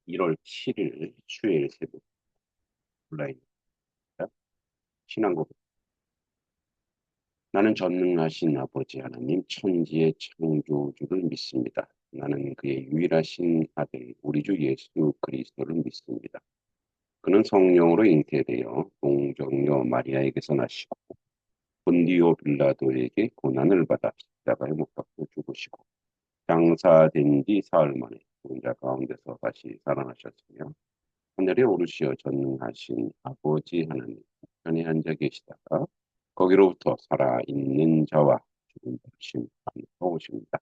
1월 7일 수요일 새벽 온라인입니다. 신앙곡. 나는 전능하신 아버지 하나님 천지의 창조주를 믿습니다. 나는 그의 유일하신 아들 우리 주 예수 그리스도를 믿습니다. 그는 성령으로 잉태되어 동정녀 마리아에게서 나시고 본디오 빌라도에게 고난을 받아 십자가에 못 박혀 죽으시고 장사된 뒤 사흘 만에 죽은 자 가운데서 다시 살아나셨으며 하늘에 오르시어 전능하신 아버지 하나님 편에 앉아 계시다가 거기로부터 살아있는 자와 죽은 자를 심판하러 오십니다.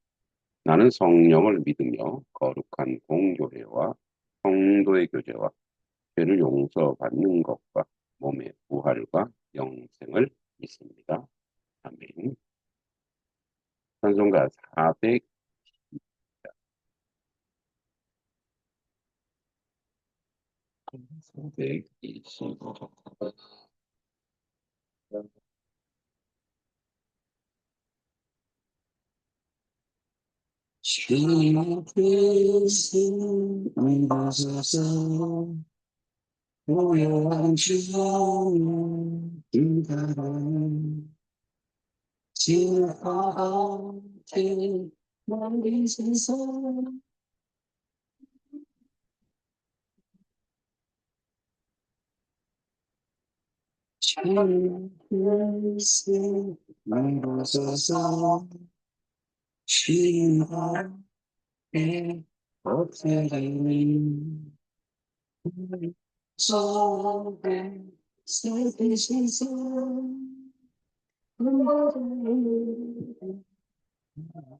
나는 성령을 믿으며 거룩한 공교회와 성도의 교제와 죄를 용서받는 것과 몸의 부활과 영생을 믿습니다. 아멘. 찬송가 400, 425. 주님 뜻은 믿어서서 고요한 주님을 기다리는 지하게 멀리 세상 주님 뜻은 믿어서서 주님께 엎드리는 속에 슬피신 손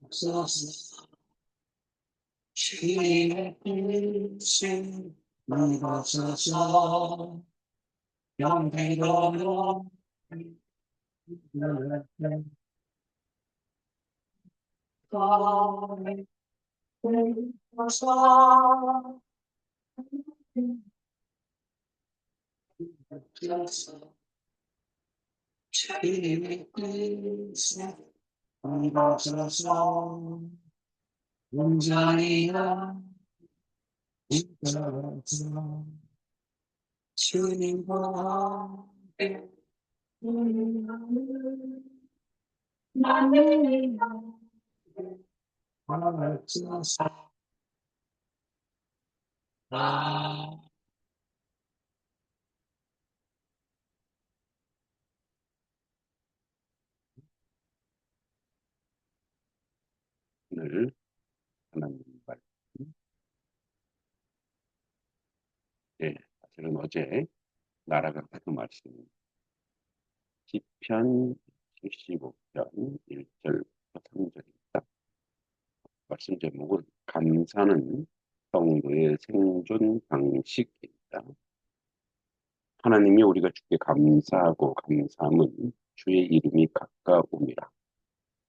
없어서 주님의 뜻을 믿어서서 영광으로 주님의 뜻을 믿어서서 온전히나 믿어서 주님과 함께 나는 하나님께서 나를 하나님 말씀. 예, 사실은 어제 나라가 그 말씀 시편 75편 1절부터 3절입니다. 말씀 제목은 감사는 성도의 생존 방식입니다. 하나님이 우리가 주께 감사하고 감사함은 주의 이름이 가까움이라.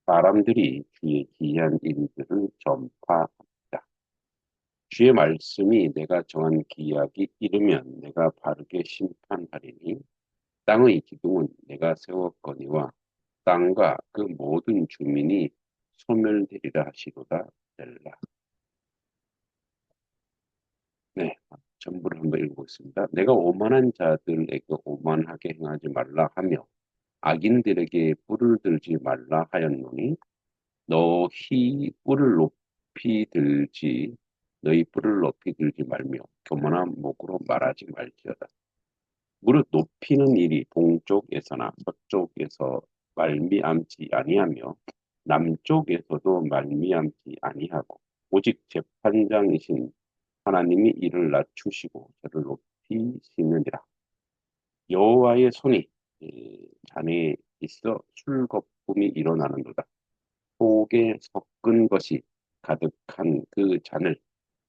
사람들이 주의 기이한 일들을 전파합니다. 주의 말씀이 내가 정한 기약이 이르면 내가 바르게 심판하리니 땅의 기둥은 내가 세웠거니와 땅과 그 모든 주민이 소멸되리라 하시도다. 셀라. 네, 전부를 한번 읽어보겠습니다. 내가 오만한 자들에게 오만하게 행하지 말라 하며 악인들에게 뿔을 들지 말라 하였노니 너희 뿔을 높이 들지 너희 뿔을 높이 들지 말며 교만한 목으로 말하지 말지어다. 무릇 높이는 일이 동쪽에서나 서쪽에서 말미암지 아니하며 남쪽에서도 말미암지 아니하고 오직 재판장이신 하나님이 이를 낮추시고 저를 높이시느니라. 여호와의 손이 잔에 있어 술거품이 일어나는도다. 속에 섞은 것이 가득한 그 잔을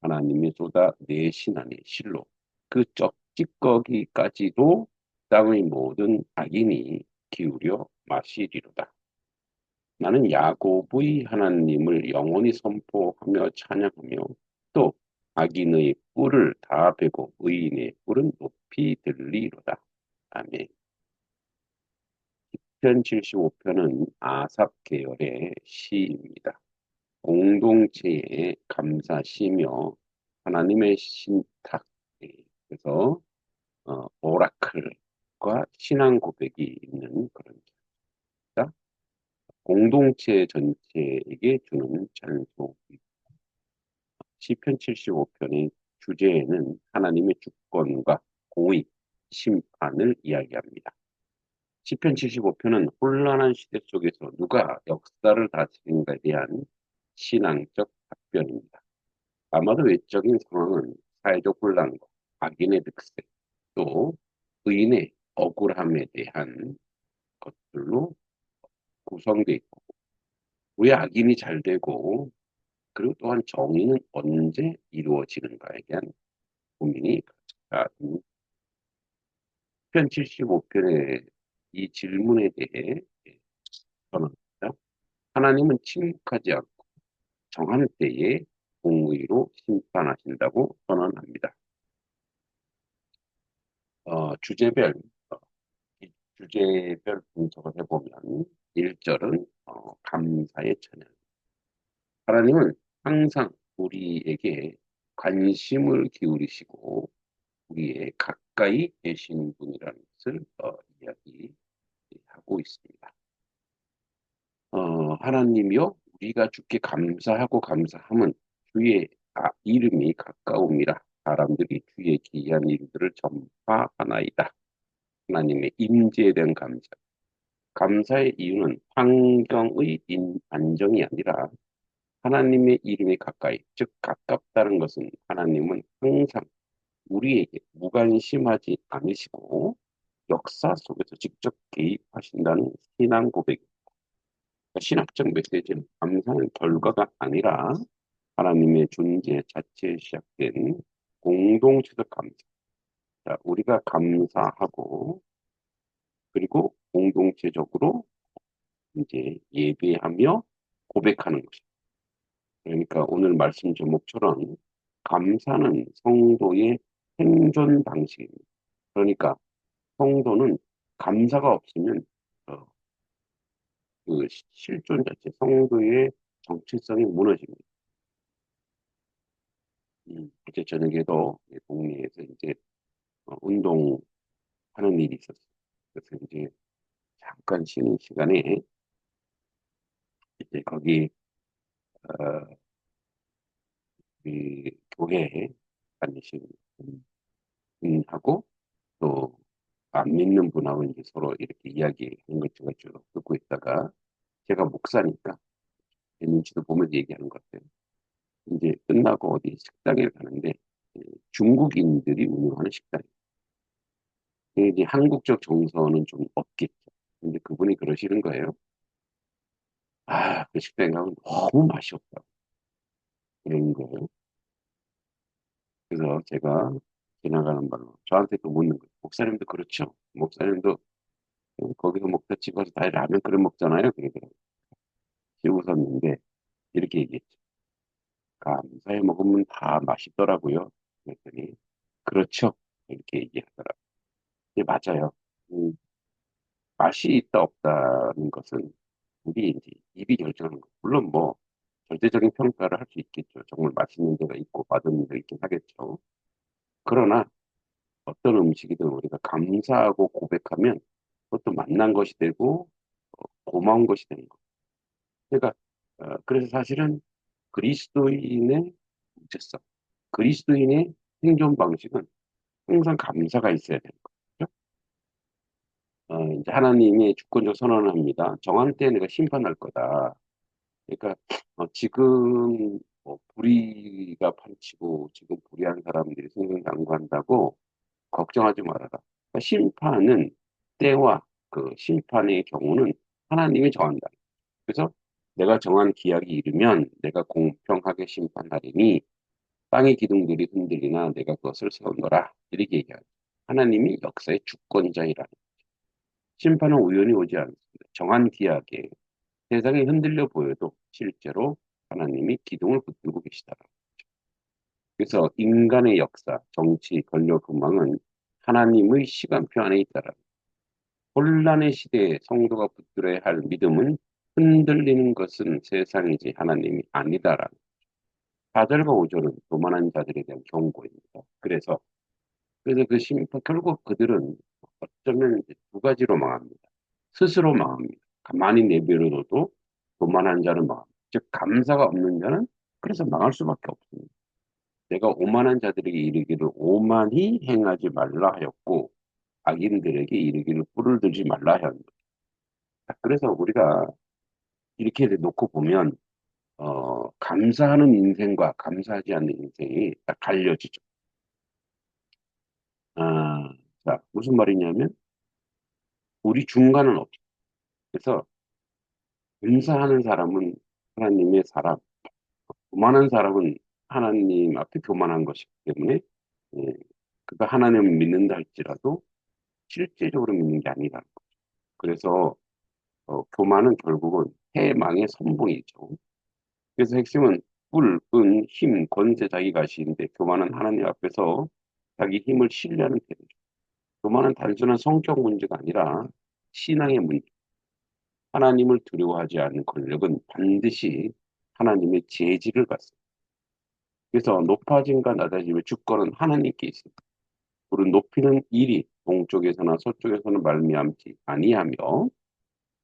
하나님이 쏟아내시나니 실로 그 쩍찌꺼기까지도 땅의 모든 악인이 기울여 마시리로다. 나는 야곱의 하나님을 영원히 선포하며 찬양하며 또 악인의 뿔을 다 베고 의인의 뿔은 높이 들리로다. 아멘. 편 75편은 아삽 계열의 시입니다. 공동체의 감사시며 하나님의 신탁, 예, 그래서 오라클과 신앙 고백이 있는 그런 자, 공동체 전체에게 주는 찬송. 시편 75편의 주제에는 하나님의 주권과 공의, 심판을 이야기합니다. 시편 75편은 혼란한 시대 속에서 누가 역사를 다스리는가에 대한 신앙적 답변입니다. 아마도 외적인 상황은 사회적 혼란과 악인의 득세, 또 의인의 억울함에 대한 것들로 구성되어 있고, 왜 악인이 잘 되고, 그리고 또한 정의는 언제 이루어지는가에 대한 고민이 가득한 편 75편의 이 질문에 대해 선언합니다. 하나님은 침묵하지 않고 정한 때에 공의로 심판하신다고 선언합니다. 주제별, 어, 이 주제별 분석을 해보면 1절은 감사의 찬양. 하나님은 항상 우리에게 관심을 기울이시고 우리의 가까이 계신 분이라는 것을 이야기하고 있습니다. 하나님이요, 우리가 주께 감사하고 감사함은 주의 이름이 가까움이라 사람들이 주의 기이한 일들을 전파하나이다. 하나님의 임재에 대한 감사. 감사의 이유는 환경의 안정이 아니라 하나님의 이름이 가까이, 즉 가깝다는 것은 하나님은 항상 우리에게 무관심하지 않으시고 역사 속에서 직접 개입하신다는 신앙 고백입니다. 신학적 메시지는 감사의 결과가 아니라 하나님의 존재 자체에 시작된 공동체적 감사. 자, 우리가 감사하고 그리고 공동체적으로 이제 예배하며 고백하는 것입니다. 그러니까 오늘 말씀 제목처럼 감사는 성도의 생존 방식입니다. 그러니까 성도는 감사가 없으면 어, 그 실존 자체, 성도의 정체성이 무너집니다. 어제 저녁에도 동네에서 이제 운동하는 일이 있었어요. 그래서 이제 잠깐 쉬는 시간에 이제 거기 어, 그 교회에 다니시는 분하고 또 안 믿는 분하고 이제 서로 이렇게 이야기하는 걸 제가 쭉 듣고 있다가 제가 목사니까 제 눈치도 보면서 얘기하는 것 같아요. 이제 끝나고 어디 식당에 가는데 중국인들이 운영하는 식당이에요. 이제 한국적 정서는 좀 없겠죠. 근데 그분이 그러시는 거예요. 아, 그 식당에 가면 너무 맛이 없다고 그러는 거예요. 그래서 제가 지나가는 말로 저한테 또 묻는 거예요. 목사님도 그렇죠? 목사님도 거기서 먹다 집어서 다 라면 끓여 먹잖아요. 그러더라고요. 웃었는데 이렇게 얘기했죠. 감사해 먹으면 다 맛있더라고요. 그랬더니 그렇죠. 이렇게 얘기하더라고요. 예, 맞아요. 음, 맛이 있다 없다는 것은 우리 이제 입이 결정하는 거. 물론 뭐 절대적인 평가를 할 수 있겠죠. 정말 맛있는 데가 있고 맛없는 데가 있긴 하겠죠. 그러나 어떤 음식이든 우리가 감사하고 고백하면 그것도 만난 것이 되고 고마운 것이 되는 거. 그러니까 그래서 사실은 그리스도인의 정체성, 그리스도인의 생존 방식은 항상 감사가 있어야 되는 거죠. 이제 하나님의 주권적 선언을 합니다. 정한 때에 내가 심판할 거다. 그러니까 지금 불의가 판치고 지금 불의한 사람들이 승승장구한다고 걱정하지 말아라. 그러니까 심판은 때와 그 심판의 경우는 하나님이 정한다. 그래서 내가 정한 기약이 이르면 내가 공평하게 심판하리니 땅의 기둥들이 흔들리나 내가 그것을 세우노라. 이렇게 얘기하죠. 하나님이 역사의 주권자이라는. 심판은 우연히 오지 않습니다. 정한 기약에 세상이 흔들려 보여도 실제로 하나님이 기둥을 붙들고 계시다. 그래서 인간의 역사, 정치, 권력, 근망은 하나님의 시간표 안에 있다라. 혼란의 시대에 성도가 붙들어야 할 믿음은 흔들리는 것은 세상이지 하나님이 아니다라. 4절과 5절은 교만한 자들에 대한 경고입니다. 그래서 그 심판, 결국 그들은 어쩌면 이제 두 가지로 망합니다. 스스로 망합니다. 가만히 내버려둬도 교만한 자는 망합니다. 즉, 감사가 없는 자는 그래서 망할 수밖에 없습니다. 내가 오만한 자들에게 이르기를 오만히 행하지 말라 하였고, 악인들에게 이르기를 뿔을 들지 말라 하였다. 그래서 우리가 이렇게 놓고 보면, 감사하는 인생과 감사하지 않는 인생이 딱 갈려지죠. 아, 자, 무슨 말이냐면, 우리 중간은 없죠. 그래서, 감사하는 사람은 하나님의 사람, 교만한 사람은 하나님 앞에 교만한 것이기 때문에, 예, 그가 하나님을 믿는다 할지라도 실제적으로 믿는 게 아니다. 그래서, 교만은 결국은 해망의 선봉이죠. 그래서 핵심은 뿔, 은, 힘, 권세, 자기 가시인데 교만은 하나님 앞에서 자기 힘을 신뢰하는 태도죠. 교만은 단순한 성격 문제가 아니라 신앙의 문제. 하나님을 두려워하지 않는 권력은 반드시 하나님의 제지를 받습니다. 그래서 높아짐과 낮아짐의 주권은 하나님께 있습니다. 우리 높이는 일이 동쪽에서나 서쪽에서는 말미암지 아니하며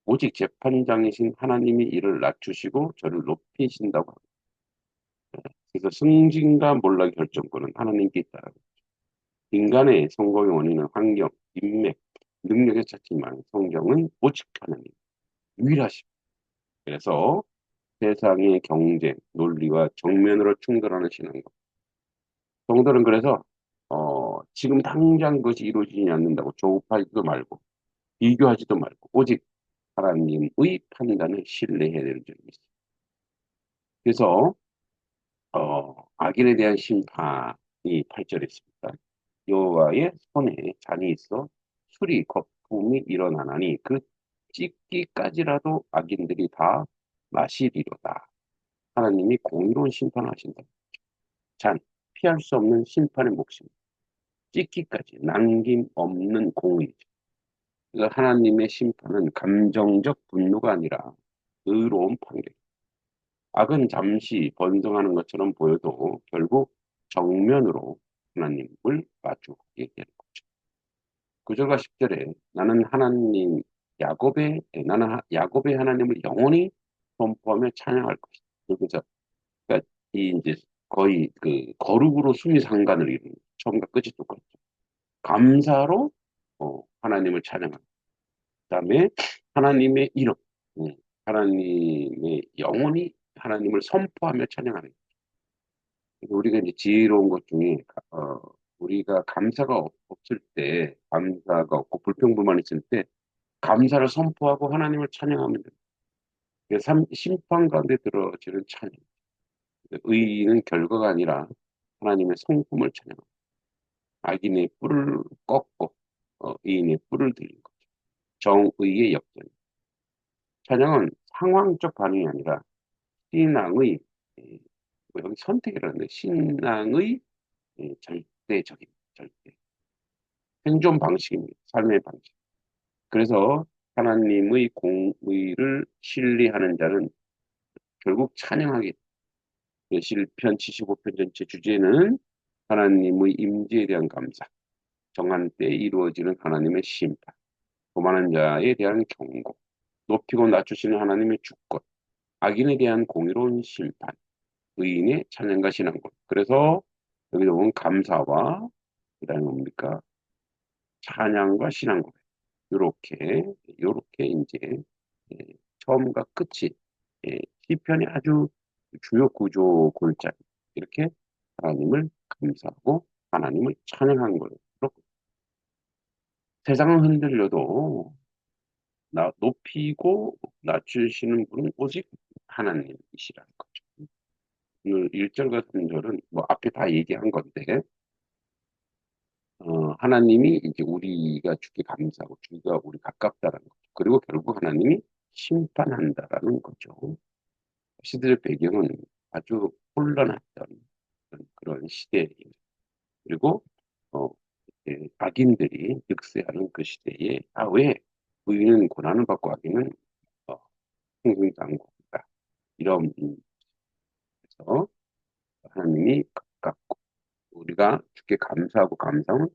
오직 재판장이신 하나님이 이를 낮추시고 저를 높이신다고 합니다. 그래서 승진과 몰락의 결정권은 하나님께 있다. 인간의 성공의 원인은 환경, 인맥, 능력에 찾지만 성경은 오직 하나님, 유일하십니다. 그래서 세상의 경쟁, 논리와 정면으로 충돌하는 신앙과 성도는 그래서 지금 당장 그것이 이루어지지 않는다고 조급하지도 말고 비교하지도 말고 오직 하나님의 판단을 신뢰해야 되는 점이 있습니다. 그래서 악인에 대한 심판이 8절에 있습니다. 여호와의 손에 잔이 있어 술이 거품이 일어나나니 그 찢기까지라도 악인들이 다 마시리로다. 하나님이 공의로운 심판을 하신다. 잔, 피할 수 없는 심판의 몫입니다. 찢기까지 남김없는 공의죠. 그러니까 하나님의 심판은 감정적 분노가 아니라 의로운 판결. 악은 잠시 번성하는 것처럼 보여도 결국 정면으로 하나님을 마주하게 되는 거죠. 9절과 10절에 나는 야곱의 하나님을 영원히 선포하며 찬양할 것이다. 그래서 그러니까 이 이제 거의 그 거룩으로 수미상관을 이루는 처음과 끝이 똑같죠. 감사로 하나님을 찬양합니다. 그다음에 하나님의 이름, 하나님의 영원히 하나님을 선포하며 찬양하는 거예요. 우리가 이제 지혜로운 것 중에 우리가 감사가 없을 때, 감사가 없고 불평불만 있을 때 감사를 선포하고 하나님을 찬양하면 돼요. 심판 가운데 들어지는 찬양. 의인은 결과가 아니라 하나님의 성품을 찬양합니다. 악인의 뿔을 꺾고 의인의 뿔을 들린 거죠. 정의의 역전. 찬양은 상황적 반응이 아니라 신앙의 여기 선택이라는데 신앙의 절대적인 절대 생존 방식입니다. 삶의 방식. 그래서 하나님의 공의를 신뢰하는 자는 결국 찬양하게 시편 75편 전체 주제는 하나님의 임재에 대한 감사, 정한 때에 이루어지는 하나님의 심판, 교만한 자에 대한 경고, 높이고 낮추시는 하나님의 주권, 악인에 대한 공의로운 심판, 의인의 찬양과 신앙권. 그래서 여기서 보면 감사와 그다음에 뭡니까? 찬양과 신앙권. 요렇게 이제 예, 처음과 끝이 시편의 아주 주요 구조 골자 이렇게 하나님을 감사하고 하나님을 찬양한 거예요. 세상은 흔들려도 높이고 낮추시는 분은 오직 하나님이시라는 거죠. 오늘 1절과 3절은 뭐 앞에 다 얘기한 건데 하나님이 이제 우리가 주께 감사하고 주가 우리 가깝다라는 거죠. 그리고 결국 하나님이 심판한다라는 거죠. 시대적 배경은 아주 혼란했던 그런 시대예요. 그리고 어, 악인들이 득세하는 그 시대에 왜 의인은 고난을 받고 악인은 어, 평생당국이다. 이런 의미에서 하나님이 가깝고 우리가 주께 감사하고 감사함은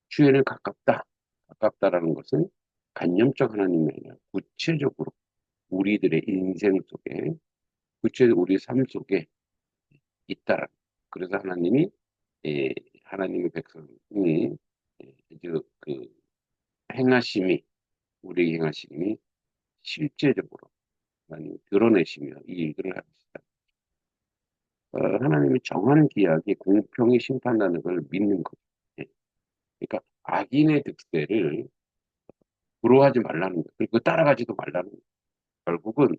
주에는 가깝다. 가깝다라는 것은 관념적 하나님이 아니라 구체적으로 우리들의 인생 속에 구체적으로 우리 삶 속에 있다라. 그래서 하나님이 예, 하나님의 백성이 이제 그 행하심이 우리 행하심이 실제적으로 하나님 드러내시며 이 일들을 하시다. 하나님이 정하는 기약이 공평히 심판하는 걸 믿는 거죠. 예. 그러니까 악인의 득세를 부러워하지 말라는 거예요. 그리고 따라가지도 말라는 거예요. 결국은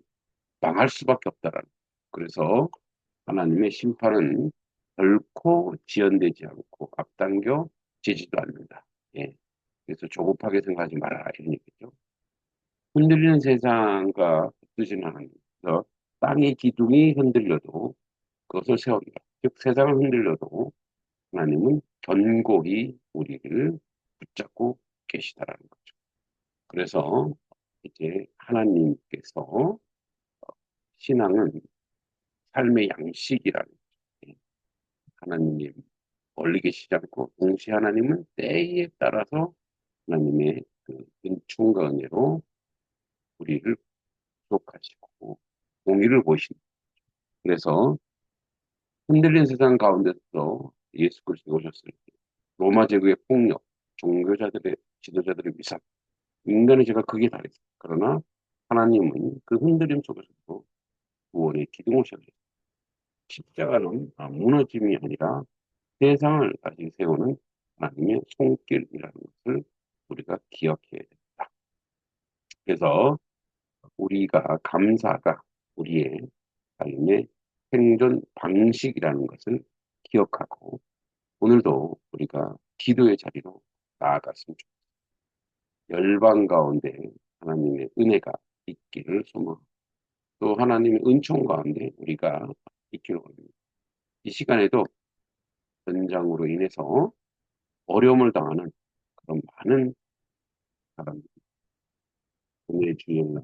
망할 수밖에 없다라는 거예요. 그래서 하나님의 심판은 결코 지연되지 않고 앞당겨 지지도 않는다. 예. 그래서 조급하게 생각하지 마라 이런 얘기죠. 흔들리는 세상과 뜻은 하나님. 그래서 땅의 기둥이 흔들려도 그것을 세운다. 즉 세상을 흔들려도 하나님은 견고히 우리를 붙잡고 계시다라는 거죠. 그래서 이제 하나님께서 신앙은 삶의 양식이라는 거죠. 하나님이 멀리 계시지 않고 동시에 하나님은 때에 따라서 하나님의 그 은총과 은혜로 우리를 구속하시고 공의를 보시는. 그래서 흔들린 세상 가운데서 예수 그리스도 오셨을 때 로마 제국의 폭력, 종교자들의 지도자들의 위상, 인간의 죄가 극에 달했어요. 그러나 하나님은 그 흔들림 속에서도 구원의 기둥을 세우셨어요. 십자가는 무너짐이 아니라 세상을 다시 세우는 하나님의 손길이라는 것을 우리가 기억해야 됩니다. 그래서 우리가 감사가 우리의 삶의 생존 방식이라는 것을 기억하고 오늘도 우리가 기도의 자리로 나아갔으면 좋겠습니다. 열방 가운데 하나님의 은혜가 있기를 소망하고 또 하나님의 은총 가운데 우리가 있기를 원합니다. 이 시간에도 전장으로 인해서 어려움을 당하는 그런 많은 사람들, 오늘의 주일날,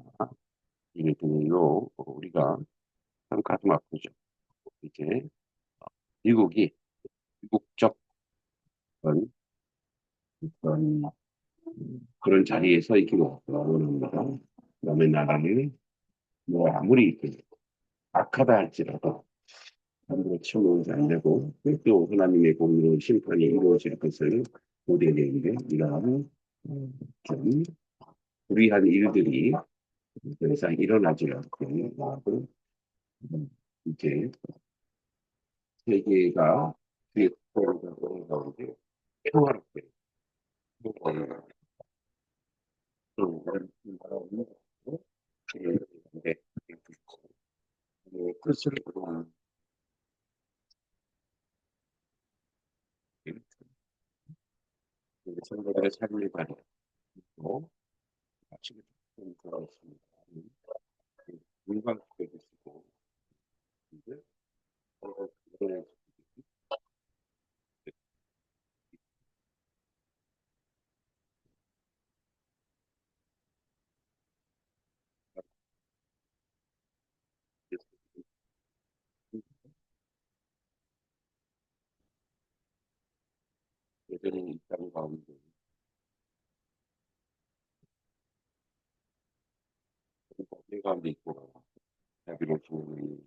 이 등으로 우리가 참 가슴 아프죠. 이제 미국이 미국적 그런, 그런 자리에 서 있기로 원합니다. 남의 나라를 뭐 아무리 악하다 할지라도 함부로 치워놓지 안 되고 또 하나님의 공의로운 심판이 이루어질 것을 우리에게 되는데 이러한 좀 불의한 일들이 더 이상 일어나지 않고 하고 이제 세계가 뒤에 가운데 평화롭게 나라는 뜻을 그동안 성도들의 삶을 가리고 아침에 좀 돌아왔습니다. 물광 되시고 이제 그런 여전히 이 땅 가운데 이 가운데 있고 자비로 주는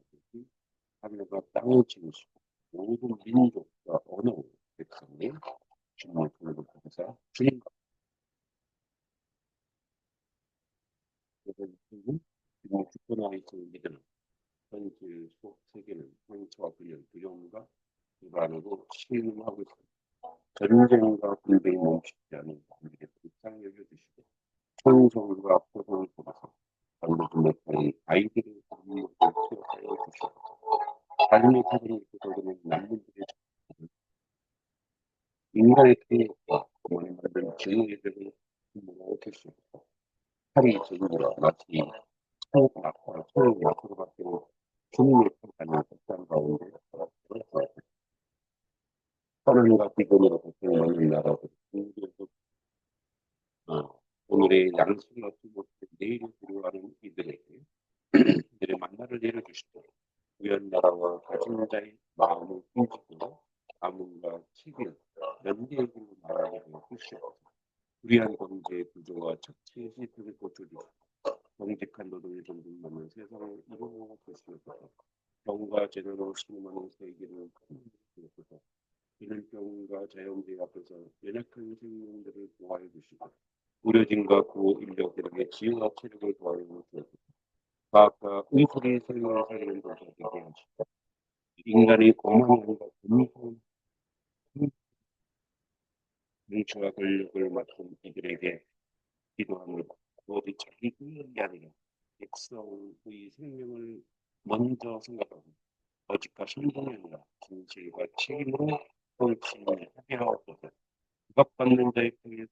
하늘과 땅을 지으시고 모든 민족과 언어 백성이 주님의 부름을 받아서 주님 주님은 주님의 주권 안에 있는 믿음 현실 속 세계는 상처와 불련 두려움과 불안으로 침하고 있습니다. 전쟁과 분쟁이 멈추지 않은 우리의 불쌍히 여겨주시고 천성과 포성을 통해서 당부분의 아이들의 국민을 키워가여 주시고 삶의 사정을 구성되는 난민들의 인간의 피해와 그만을 만든 죄의들을 모두 주시고 팔이 제국으로 마치 천국 앞으로 천국 앞으로 바뀌는 주님의 평가는 극장 가운데 하나님과 기본으로 고통하는 나라들 오늘의 양식을 얻지 못해 내일을 두려워하는 이들에게 이들의 만나를 내려주시고 나라와 가진 자의 마음을 힘주고 가문과 책임, 연대의 길로 나아가게 하여 주시옵소서. 불의한 경제 구조와 착취의 시스템을 고쳐주시고 정직한 노동을 존중하는 세상을 이루어 주시옵소서. 병과 제대로 신음하는 세계를 주옵소서. 기능병과 자연재해 앞에서 연약한 생명들을 보호해 주시고 의료진과 구호 인력들에게 지혜와 체력을 도와해 주옵소서. 과학과 의술이 생명을 살리는 도시 되게 하시고 인간의 고만을 아니라 공평한 정치와 권력을 맡은 이들에게 기도하며 오직 자기 의견이 아니라 백성의 생명을 먼저 생각하고 거짓과 선동이 아니라 진실과 책임으로 정치인을 하옵소서. 부각받는 자의 편에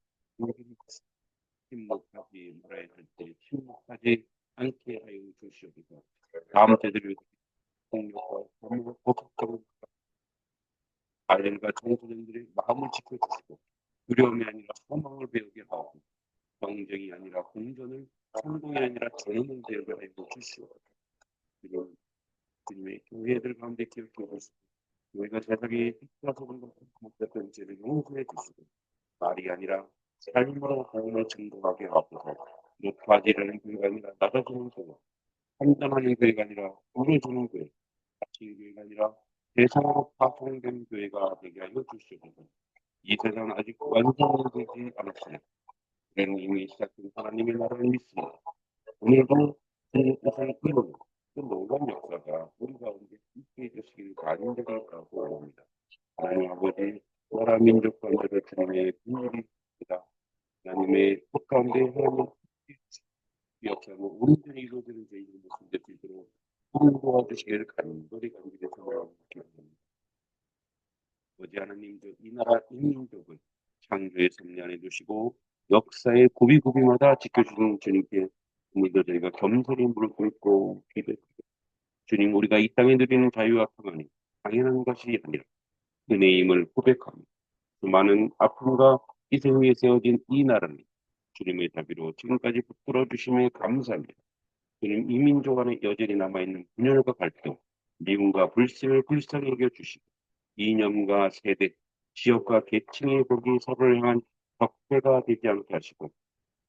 침묵하지 말아야 할 때 침묵하지 않게 하여 주시옵소서. 다음 세대를 폭력과 범죄 보복적으로 아이들과 청소년들의 마음을 지켜주시고 두려움이 아니라 소망을 배우게 하고 경쟁이 아니라 공존을 성공이 아니라 재능을 배우게 하여 주시옵소서. 이런 주님의 교회들 가운데 기억해 주시고 교회가 세상에 휘둘러서는 못했던 죄를 용서해 주시고 말이 아니라 삶으로 복음을 증거하게 하옵소서. 높아지려는 교회가 아니라 낮아지는 교회, 판단하는 교회가 아니라 부르주는 교회, 가치 교회가 아니라 대상으로 파송된 교회가 되게 하여 주시옵소서. 이 세상은 아직 완성되지 않았으나 우리는 이미 시작된 하나님의 나라를 믿습니다. 오늘도 주님의 뜻을 이루는 그 놀라운 역사가 우리 가운데 있게 해주시길 간절히 바라옵니다. 하나님 아버지, 나라 민족 가운데로 주님의 분일이 있다. 하나님의 뜻 가운데 하나님의 기억하고 온전히 이루어지는 저희 모습 될 수 있도록 도와주시기를 간절히 바라옵니다. 아버지 하나님, 이 나라 인민족을 창조의 섭리 안에 두시고 역사의 고비고비마다 지켜주는 주님께 오늘도 저희가 겸손히 무릎 꿇고 기도합니다. 주님, 우리가 이 땅에 누리는 자유와 평안이 당연한 것이 아니라 은혜의 힘을 고백하며 수많은 아픔과 희생 위에 세워진 이 나라를 주님의 자비로 지금까지 붙들어 주심에 감사합니다. 주님, 이 민족 안에 여전히 남아있는 분열과 갈등, 미움과 불신을 불쌍히 여겨주시고 이념과 세대, 지역과 계층의 벽이 서로를 향한 적대가 되지 않게 하시고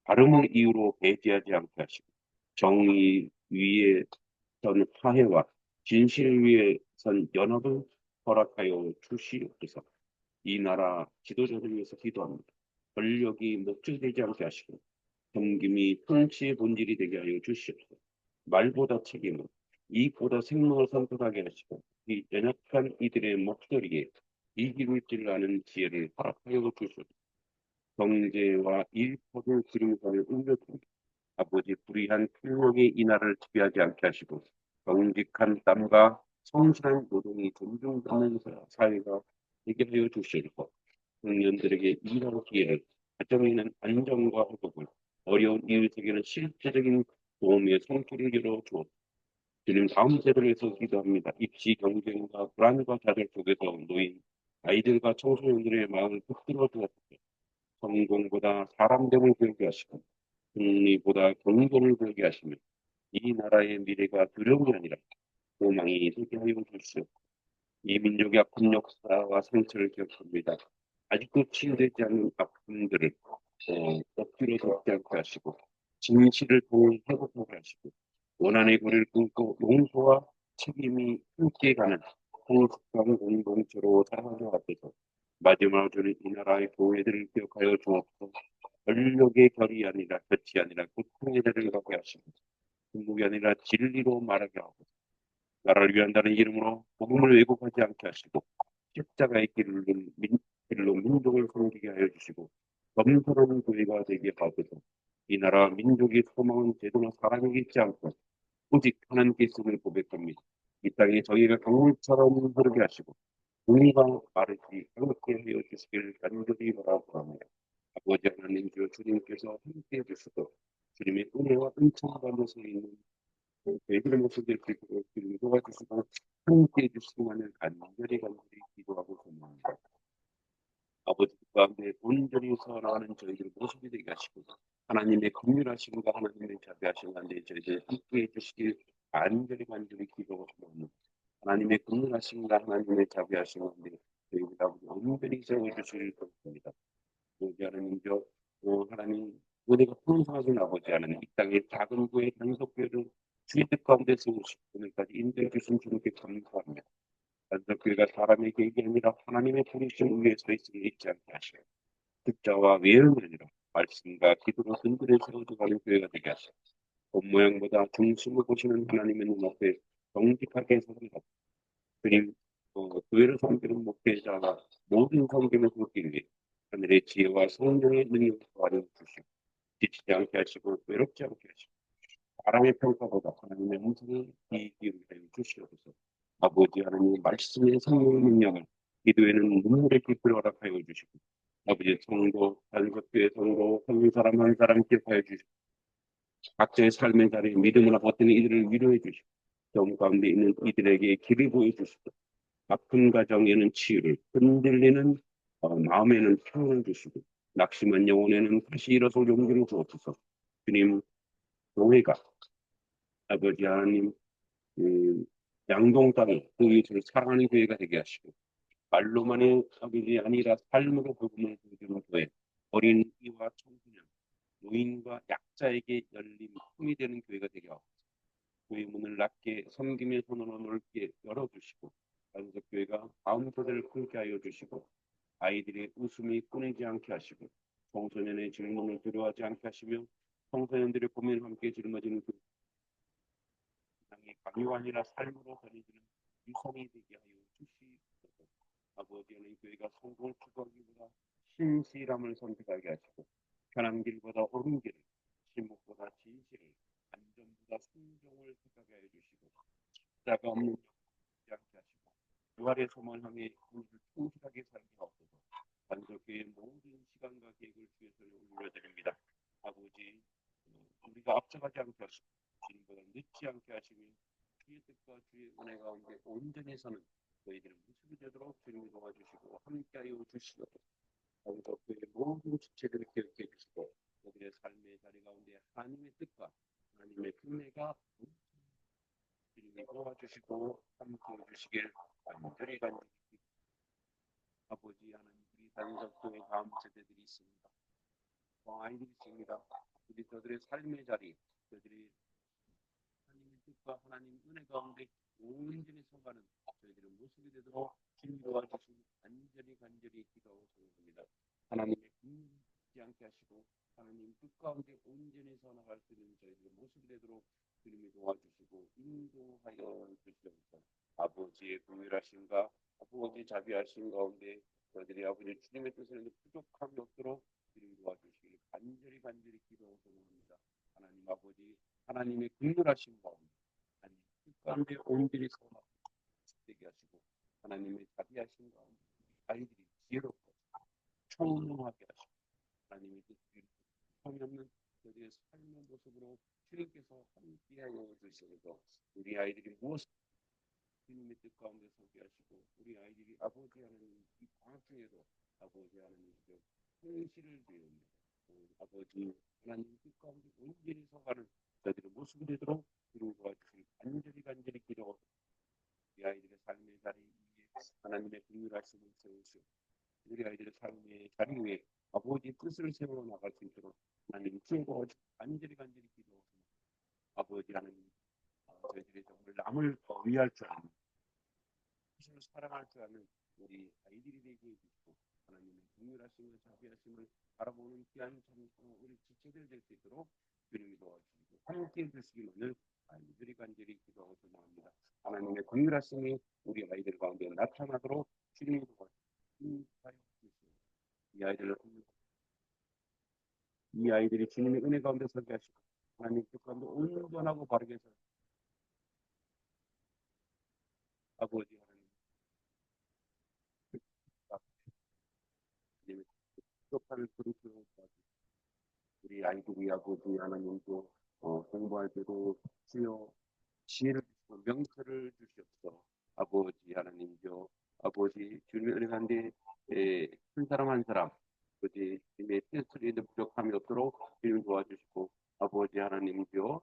다름을 이유로 배제하지 않게 하시고 정의 위에 선 화해와 진실 위에 선 연합을 허락하여 주시옵소서. 이 나라 지도자들 위해서 기도합니다. 권력이 목적되지 않게 하시고 섬김이 통치의 본질이 되게 하여 주시옵소서. 말보다 책임을, 이익보다 생명을 선택하게 하시고 이 연약한 이들의 목소리에 이기를 찔라는 지혜를 허락하여 주시옵소서. 경제와 일터를 기름선을 옮겨줍니다. 아버지 불의한 폭력이 이 나라를 지배하지 않게 하시고 정직한 땀과 성실한 노동이 존중받는 사회가 되게 하여 주시옵소서. 청년들에게 일할 기회를, 가정에는 안정과 회복을, 어려운 이웃에게는 실제적인 도움의 손길을 열어 주옵소서. 주님, 다음 세대를 위해서 기도합니다. 입시 경쟁과 불안과 좌절 속에서 놓인 아이들과 청소년들의 마음을 붙들어 주옵소서. 성공보다 사람됨을 배우게 하시고 승리보다 경건을 배우게 하시며 이 나라의 미래가 두려움이 아니라 소망이 되게 하여 주시옵소서. 이 민족의 아픈 역사와 상처를 기억합니다. 아직도 치유되지 않는 아픔들을 억지로 덮지 않게 하시고 진실을 통해 회복하게 하시고 원한의 고리를 끊고 용서와 책임이 함께 가는 성숙한 공동체로 살아가게 하소서. 마지막으로 주는 이 나라의 교회들을 기억하여 주옵소서. 권력의 결이 아니라 덫이 아니라 고통의 대를 가게 하시고 중국이 아니라 진리로 말하게 하고 나라를 위한다는 이름으로 복음을 왜곡하지 않게 하시고 십자가의 길로 민족을 섬기게 하여 주시고 겸손한 교회가 되게 하소서. 이 나라 민족의 소망은 제도나 사람에게 있지 않고 오직 하나님께 있음을 고백합니다. 이 땅에 저희가 강물처럼 흐르게 하시고 공의가 마르지 않게 하여 주시기를 간절히 바라옵나이다. 아버지 하나님 주 주님께서 함께해 주시고 주님의 은혜와 은총 가운데서 있는 저희들의 모습을 기도 도와주시고 함께해 주시기만을 간절히 기도하고 소망합니다. 아버지 가운데 온전히 살아가는 저희들 모습이 되게 하시고 하나님의 긍휼하심과 하나님의 자비하심 가운데 저희들 함께해 주시길 간절히 기도하고 소망합니다. 하나님의 긍휼하심과 하나님의 자비하심 가운데 저희가 온전히 세워주실 것입니다. 아버지 하나님이여, 하나님 은혜가 풍성하신 아버지 하나님, 이 땅의 작은 교회 단속교회를 주의 뜻 가운데 세우시고 오늘까지 인도해 주신 주님께 감사합니다. 단속교회가 사람의 계획이 아니라 하나님의 부르심 위에 서 있음을 잊지 않게 하시고 듣자와 외음이 아니라 말씀과 기도로 든든히 세워져가는 교회가 되게 하시고 겉모양보다 중심을 보시는 하나님의 눈앞에 정직하게 서는 것. 주님, 교회를 섬기는 목회자가 모든 섬김을 돕기 위해 하늘의 지혜와 성령의 능력을 도와줘 주시고 지치지 않게 하시고 외롭지 않게 하시고 사람의 평가보다 하나님의 음성을 귀 기울여 주시옵소서. 아버지 하나님 말씀의 성령의 능력을 기도에는 눈물의 깊이를 허락하여 주시고 아버지 성도, 단속교의 성도, 한 사람 한 사람 기억하여 주시고 각자의 삶의 자리에 믿음으로 버티는 이들을 위로해 주시고 점 가운데 있는 이들에게 길을 보여주시고 아픈 가정에는 치유를, 흔들리는 마음에는 평안을 주시고 낙심한 영혼에는 다시 일어설 용기를 주옵소서. 주님, 교회가 아버지 하나님 양동 땅에 그 예수를 사랑하는 교회가 되게 하시고 말로만의 아버지 아니라 삶으로 복음을 보여주는 교회, 어린 이와 청소년, 노인과 약자에게 열린 힘이 되는 교회가 되게 하옵소서. 교회 문을 낮게 섬김의 손으로 넓게 열어주시고 단속교회가 마음고대를 크게 하여 주시고 아이들의 웃음이 끊이지 않게 하시고 청소년의 질문을 두려워하지 않게 하시며 청소년들의 고민을 함께 짊어지는 그 세상의 강요가 아니라 삶으로 전해지는 유성이 되게 하여 주시옵소서. 아버지는 교회가 성공을 추구하기보다 신실함을 선택하게 하시고 편한 길보다 옳은 길을, 침묵보다 진실을, 안전보다 순종을 택하게 하여 주시고 자가 없는 영혼을 않게 하시고 부활의 소망을 향해 우리를 충실하게 살게 하옵소서. 단속교의 모든 시간과 계획을 주에서 올려드립니다. 아버지, 우리가 앞서가지 않게 하시고 주님보다 늦지 않게 하시며 주의 뜻과 주의 은혜 가운데 온전히 서는 저희들의 모습이 되도록 주님이 도와주시고 함께하여 주시옵소서. 단속교의 모든 주체들을 기억해 주시고 우리의 삶의 자리 가운데 하나님의 뜻과 하나님의 은혜가 주님이 도와주시고 함께해 주시길 간절히 아버지 하나님, 우리 단속교회 다음 세대들이 있습니다. 아이들이 있습니다. 우리 저들의 삶의 자리, 저들이 하나님의 뜻과 하나님 은혜 가운데 온전히 서가는 저희들의 모습이 되도록 주님 도와주시고 간절히 기도하고 소원합니다. 하나님의 잊지 않게 하시고 하나님 뜻 가운데 온전히 서나갈 수 있는 저희들의 모습이 되도록 주님이 도와주시고 인도하여 주시옵소서. 아버지의 긍휼하심과 아버지의 자비하심 가운데 저희들이 아버지 주님의 뜻을 부족함이 없도록 주님 도와주시길 간절히 기도하고 소원합니다. 하나님 아버지 하나님의 긍휼하심 가운데 하나님 뜻 가운데 온전히 서나갈 수 있게 하시고 하나님의 자비하심 가운데 아이들이 지혜롭고 총명하게 하시고 하나님의 뜻을 성이 없는 저희의 삶의 모습으로 주님께서 함께하여 주시면서 우리 아이들이 무엇을 주님의 뜻 가운데 서게 하시고 우리 아이들이 아버지 하나님 이 방학 중에도 아버지 하나님 성실을 배우며 아버지 하나님 뜻 가운데 온전히 서가는 저희들의 모습이 되도록 주님 도와주시길 간절히 기도하고 우리 아이들의 삶의 자리 위에 하나님의 긍휼하심을 세우시고 우리 아이들의 삶의 자리 위에 아버지 뜻을 세워 나갈 수 있도록 하나님 주고 간절히 기도하고 아버지 하나님 저희들이 정말 남을 위할 줄 아는 스스로 사랑할 줄 아는 우리 아이들이 되게 해주시고 하나님의 긍휼하심을 자비하심을 바라보는 귀한 우리 지체들 될 수 있도록 주님이 도와주시고 함께 해주시기만을 간절히 기도하고 소망합니다. 하나님의 긍휼하심이 우리 아이들 가운데 나타나도록 주님이 도와주시고 이 아이들이 주님의 은혜 가운데 서게 하시고 하나님 뜻 가운데 온전하고 바르게 서 아버지 하나님 부족함을 그리스도로 도와주시고 우리 아이들이 아버지 하나님도 공부할 때도 주여 지혜를 주시고 명철을 주시옵소서. 아버지 하나님도 아버지 주님의 은혜 가운데 한 사람 한 사람 아버지 주님의 뜻을 이는 부족함이 없도록 주님 도와주시고 아버지 하나님도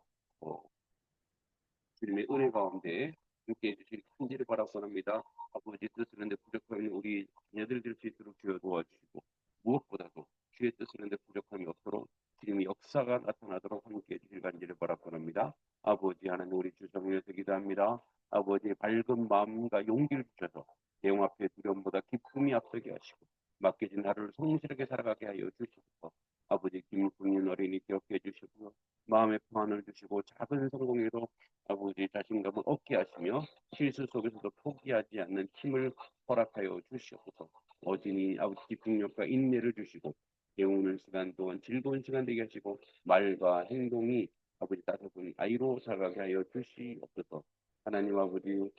주님의 은혜 가운데 함께 해주실 큰지를 바라고합니다. 아버지 뜻을 하는데 부족함이 우리 자녀들 될 수 있도록 주여 도와주시고 무엇보다도 주의 뜻을 하는데 부족함이 없도록 주님의 역사가 나타나도록 함께 해주실 간지를 바라고합니다. 아버지 하나님 우리 주성에서 기도합니다. 아버지의 밝은 마음과 용기를 주셔서 내용 앞에 두려움보다 기쁨이 앞서게 하시고 맡겨진 하루를 성실하게 살아가게 하여 주시옵소서. 아버지 김국민 어린이 기억해 주시고 마음의 평안을 주시고 작은 성공에도 아버지 자신감을 얻게 하시며 실수 속에서도 포기하지 않는 힘을 허락하여 주시옵소서. 어진이 아버지 집중력과 인내를 주시고 배우는 시간 또한 즐거운 시간 되게 하시고 말과 행동이 아버지 따뜻한 아이로 살아가게 하여 주시옵소서. 하나님 아버지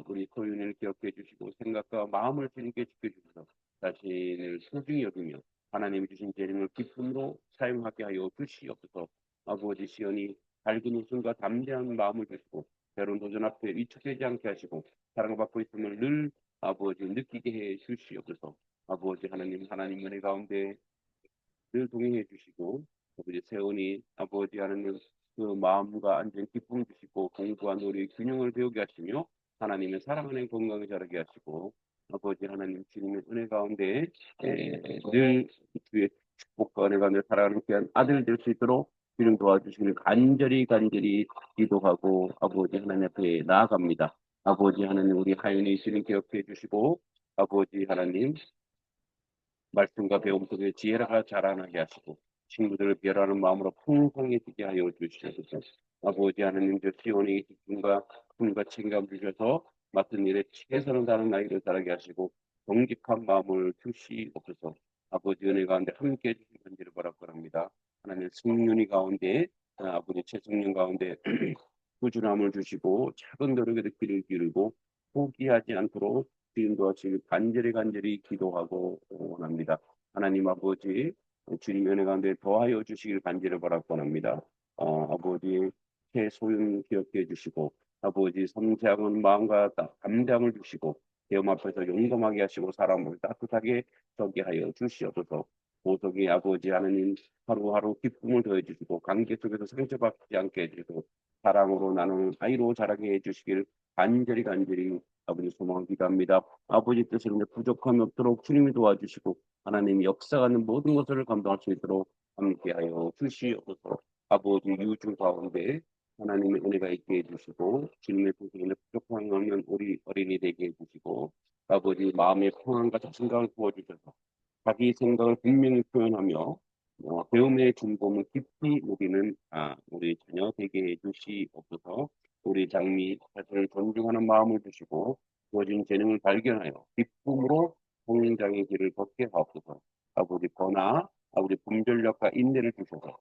우리 소윤을 기억해 주시고 생각과 마음을 주님께 지켜주셔서 자신을 소중히 여기며 하나님이 주신 재능을 기쁨으로 사용하게 하여 주시옵소서. 아버지 시연이 밝은 웃음과 담대한 마음을 주시고 때론 도전 앞에 위축되지 않게 하시고 사랑받고 있음을 늘 아버지 느끼게 해 주시옵소서. 아버지 하나님 은혜 가운데 늘 동행해 주시고 아버지 세원이 아버지 하나님 그 마음과 안전 기쁨 주시고 공부와 놀이 균형을 배우게 하시며 하나님의 사랑하는 건강을 자라게 하시고 아버지 하나님 주님의 은혜 가운데 늘 주의 축복과 은혜 가운데 살아가는 귀한 아들 될 수 있도록 주님 도와주시길 간절히 기도하고 아버지 하나님 앞에 나아갑니다. 아버지 하나님 우리 하윤이 주님 기억해 주시고 아버지 하나님 말씀과 배움 속에 지혜가 자라나게 하시고 친구들을 배려하는 마음으로 풍성해지게 하여 주시옵소서. 아버지 하나님 저 시온의 집중과 품과 책임감 주셔서 맡은 일에 최선을 다하는 아이를 자라게 하시고 정직한 마음을 주시옵소서. 아버지 은혜 가운데 함께 해주신 건지를 바라봅니다. 하나님 승륜이 가운데 아버지 최승륜 가운데 꾸준함을 주시고 작은 노력에도 귀를 기울이고 포기하지 않도록 주님 도와주시길 간절히 기도하고 원합니다. 하나님 아버지 주님 은혜 가운데 더하여 주시길 간절히 바라옵니다. 아버지 최소윤 기억해 주시고 아버지 섬세한 마음과 담대함을 주시고 대음 앞에서 용감하게 하시고 사람을 따뜻하게 서게 하여 주시옵소서. 보석이 아버지 하나님 하루하루 기쁨을 더해 주시고 관계 속에서 상처받지 않게 해주시고 사랑으로 나누는 아이로 자라게 해주시길 간절히 아버지 소망 기도합니다. 아버지 뜻을 부족함이 없도록 주님이 도와주시고 하나님이 역사하는 모든 것을 감당할 수 있도록 함께하여 주시옵소서. 아버지 유주 가운데 하나님의 은혜가 있게 해주시고 주님의 부족함에 부족함이 없는 우리 어린이 되게 해주시고 아버지 마음의 평안과 자신감을 부어주셔서 자기 생각을 분명히 표현하며 배움의 즐거움을 깊이 누리는 우리 자녀 되게 해주시옵소서. 우리 장미 자신을 존중하는 마음을 주시고 주어진 재능을 발견하여 기쁨으로 성장의 길을 걷게 하옵소서. 아버지 권하 아버지 분별력과 인내를 주셔서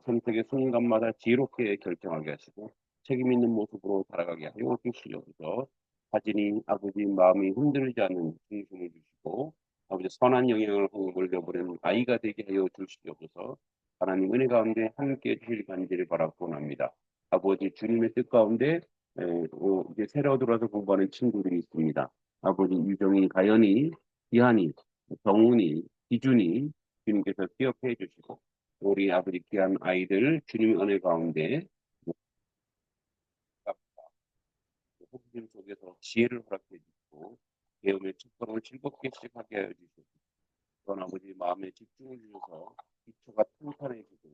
선택의 순간마다 지혜롭게 결정하게 하시고 책임 있는 모습으로 살아가게 하여 주시옵소서. 자신이 아버지 마음이 흔들리지 않는 중심을 주시고 아버지 선한 영향을 물려버리는 아이가 되게 하여 주시옵소서. 하나님 은혜 가운데 함께 해주실 간절히 바라고 합니다. 아버지 주님의 뜻 가운데 이제 새로 들어와서 공부하는 친구들이 있습니다. 아버지 유정이, 가연이, 기한이, 정훈이, 기준이 주님께서 기억해 주시고 우리 아버지 귀한 아이들 주님의 은혜 가운데 호기심 속에서 지혜를 허락해 주시고 배움의 첫걸음을 즐겁게 시작하게 하여 주시고 그런 아버지 마음에 집중을 주셔서 기초가 탄탄해지고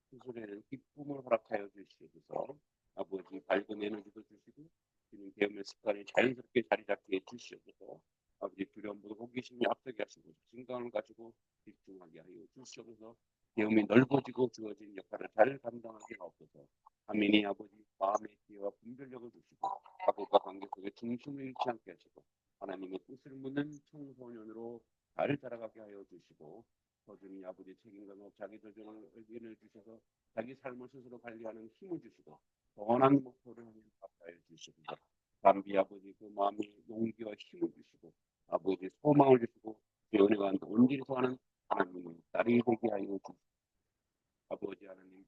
수술에는 기쁨을 허락하여 주시옵소서. 아버지 밝은 에너지도 주시고 주님 배움의 습관이 자연스럽게 자리 잡게 해주시옵소서. 아버지 두려움보다 호기심이 앞서게 하시고 진강을 가지고 집중하게 하여 주시옵소서. 배움이 넓어지고 주어진 역할을 잘 감당하게 하옵소서. 아멘이 아버지 마음의 지혜와 분별력을 주시고 가족과 관계 속에 중심을 잃지 않게 하시고 하나님의 뜻을 묻는 청소년으로 잘 자라가게 하여 주시고 거듭이 아버지 책임감과 자기 조정을 의견을 주셔서 자기 삶을 스스로 관리하는 힘을 주시고 선한 목표를 하여 주시고 담비 아버지 그 마음의 용기와 힘을 주시고 아버지 소망을 주시고 연애가 온전히 소하는 하나님의 딸이 되게 하여 주시고 아버지 하나님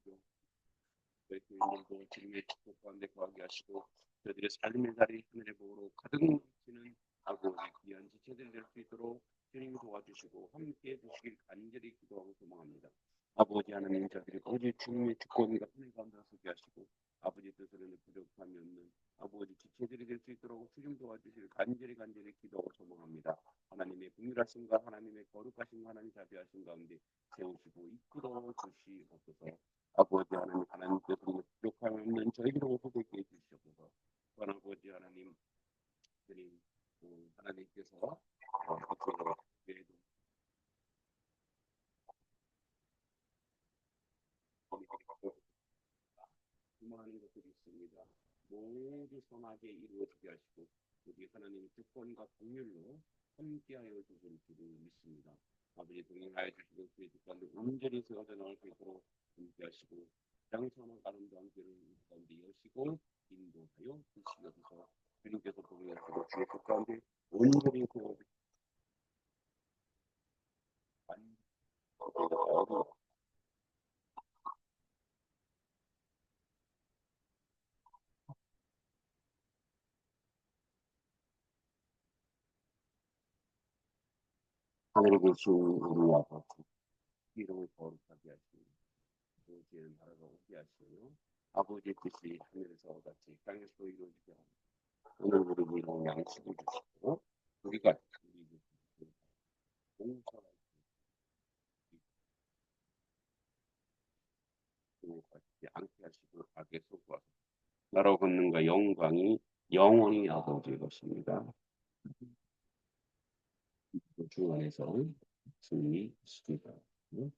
저희 교인들도 주님의 축복 가운데 거하게 하시고 저들의 삶의 자리 하늘의 복으로 가득 넘치는 아버지 귀한 지체들 될 수 있도록 주님 도와주시고 함께해 주시길 간절히 기도하고 소망합니다. 아버지 하나님 자들이 오직 주님의 주권과 은혜 가운데 서게 하시고 아버지 뜻으로는 부족함이 없는 아버지 지체들이 될 수 있도록 수중 도와주실 간절히 기도하고 소망합니다. 하나님의 긍휼하심과 하나님의 거룩하심과 하나님 자비하심 가운데 세우시고 이끌어 주시옵소서. 아버지 하나님 하나님께서 부족함이 없는 저희들을 호되게 해주시옵소서. 아버지 하나님 드림 하나님께서 이렇게 수많은 것들이 있습니다. 모두 선하게 이루어지게 하시고 우리 하나님 주권과 긍휼로 함께하여 주실 줄을 믿습니다. 아버지 동행하여 주시고 그의 주권을 온전히 세워져 나올 수 있도록 함께하시고 장선한 아름다운 길을 가운데 여시고 인도하여 주시옵소서. 주님께서 동행하시고 주의 것 가운데 온전히 세워져 하늘에 계신 우리 아버지 이름을 거룩하게 하시고 아버지의 나라가 오게 하시며 아버지의 뜻이 하늘에서 같이 땅에서 이루어지게 하고 오늘 우리 이런 양식을 주시고 우리가 우리 공처럼 같이 않게 하시고 악에 속아서 나라 권능과 영광이 영원히 아버지의 것입니다. 주 안에서 승리하시기 바랍니다.